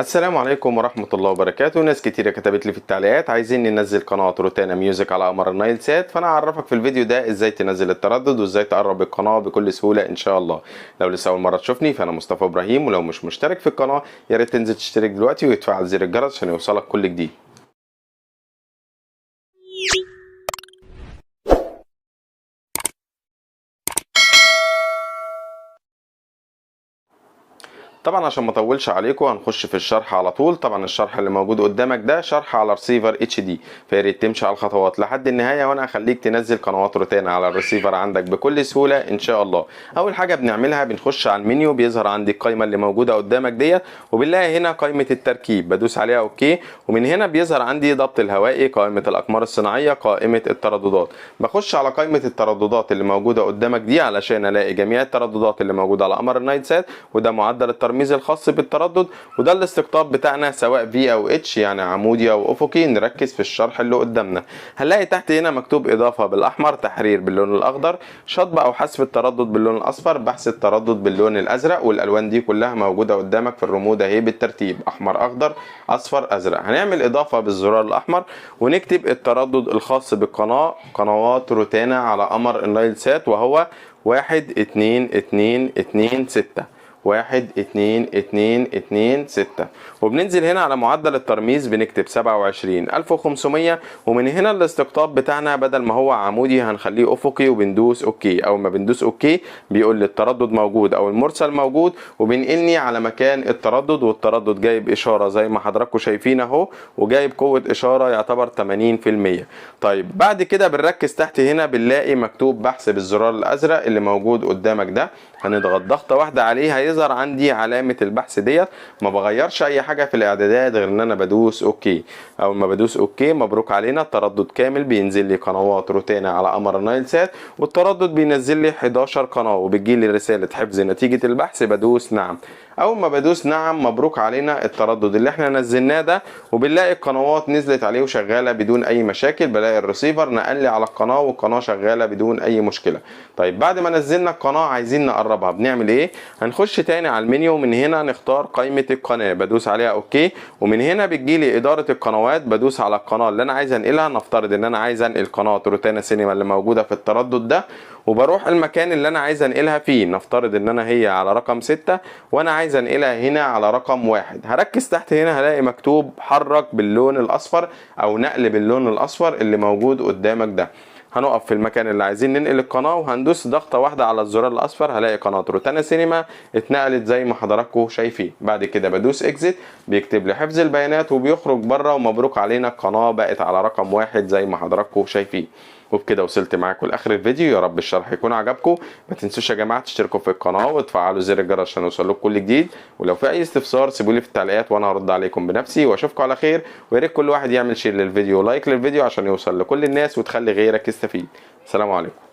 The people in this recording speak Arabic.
السلام عليكم ورحمة الله وبركاته. ناس كتيرة كتبت لي في التعليقات عايزين ننزل قناة روتانا ميوزك على قمر النايل سات، فانا هعرفك في الفيديو ده ازاي تنزل التردد وازاي تقرب القناة بكل سهولة ان شاء الله. لو لسه اول مرة تشوفني فانا مصطفى ابراهيم، ولو مش مشترك في القناة يا ريت تنزل تشترك دلوقتي وتفعل زر الجرس عشان يوصلك كل جديد. طبعا عشان ما اطولش عليكم هنخش في الشرح على طول. طبعا الشرح اللي موجود قدامك ده شرح على رسيفر اتش دي، فيا ريت تمشي على الخطوات لحد النهايه وانا هخليك تنزل قنوات روتانا على الرسيفر عندك بكل سهوله ان شاء الله. اول حاجه بنعملها بنخش على المنيو، بيظهر عندي القائمه اللي موجوده قدامك ديت، وبنلاقي هنا قائمه التركيب، بدوس عليها اوكي، ومن هنا بيظهر عندي ضبط الهوائي، قائمه الاقمار الصناعيه، قائمه الترددات. بخش على قائمه الترددات اللي موجوده قدامك دي علشان الاقي جميع الترددات اللي موجوده على قمر النايل سات، وده معدل الترميز الخاص بالتردد، وده الاستقطاب بتاعنا سواء في او اتش يعني عمودي او افقي. نركز في الشرح اللي قدامنا، هنلاقي تحت هنا مكتوب اضافه بالاحمر، تحرير باللون الاخضر، شطب او حذف التردد باللون الاصفر، بحث التردد باللون الازرق، والالوان دي كلها موجوده قدامك في الرموز اهي بالترتيب احمر اخضر اصفر ازرق. هنعمل اضافه بالزرار الاحمر ونكتب التردد الخاص بالقناه، قنوات روتانا على قمر النايل سات، وهو 12226 12226. وبننزل هنا على معدل الترميز بنكتب 27500، ومن هنا الاستقطاب بتاعنا بدل ما هو عمودي هنخليه افقي وبندوس اوكي. اول ما بندوس اوكي بيقول لي التردد موجود او المرسل موجود، وبينقلني على مكان التردد، والتردد جايب اشاره زي ما حضراتكم شايفين اهو، وجايب قوه اشاره يعتبر 80%. طيب بعد كده بنركز تحت هنا بنلاقي مكتوب بحث بالزرار الازرق اللي موجود قدامك ده، هنضغط ضغطه واحده عليه هيظهر عندي علامه البحث ديت. ما بغيرش اي حاجه في الاعدادات غير ان انا بدوس اوكي. اول ما بدوس اوكي مبروك علينا التردد كامل، بينزل لي قنوات روتانا على قمر النايل سات، والتردد بينزل لي 11 قناه، وبتجي لي رساله حفظ نتيجه البحث، بدوس نعم. اول ما بدوس نعم مبروك علينا التردد اللي احنا نزلناه ده، وبنلاقي القنوات نزلت عليه وشغاله بدون اي مشاكل، بلاقي الرسيفر نقل لي على القناه والقناه شغاله بدون اي مشكله. طيب بعد ما نزلنا القناه عايزين نقربها بنعمل ايه؟ هنخش تاني على المنيو، من هنا نختار قائمه القناه، بدوس عليها اوكي، ومن هنا بتجيلي اداره القنوات، بدوس على القناه اللي انا عايز انقلها. نفترض ان انا عايز انقل قناه روتانا سينما اللي موجوده في التردد ده، وبروح المكان اللي انا عايز انقلها فيه. نفترض ان انا هي على رقم 6 وانا عايز انقلها هنا على رقم 1. هركز تحت هنا هلاقي مكتوب حرك باللون الاصفر او نقل باللون الاصفر اللي موجود قدامك ده. هنقف في المكان اللي عايزين ننقل القناه وهندوس ضغطه واحده على الزرار الاصفر، هلاقي قناه روتانا سينما اتنقلت زي ما حضراتكم شايفين. بعد كده بدوس اكزيت، بيكتب لي حفظ البيانات وبيخرج بره، ومبروك علينا القناه بقت على رقم 1 زي ما حضراتكم شايفين. وبكده وصلت معاكم لاخر الفيديو، يا رب الشرح يكون عجبكم. ما تنسوش يا جماعه تشتركوا في القناه وتفعلوا زر الجرس عشان يوصلكم كل جديد، ولو في اي استفسار سيبولي في التعليقات وانا هرد عليكم بنفسي. واشوفكم على خير، ويا ريت كل واحد يعمل شير للفيديو ولايك للفيديو عشان يوصل لكل الناس وتخلي غيرك يستفيد. السلام عليكم.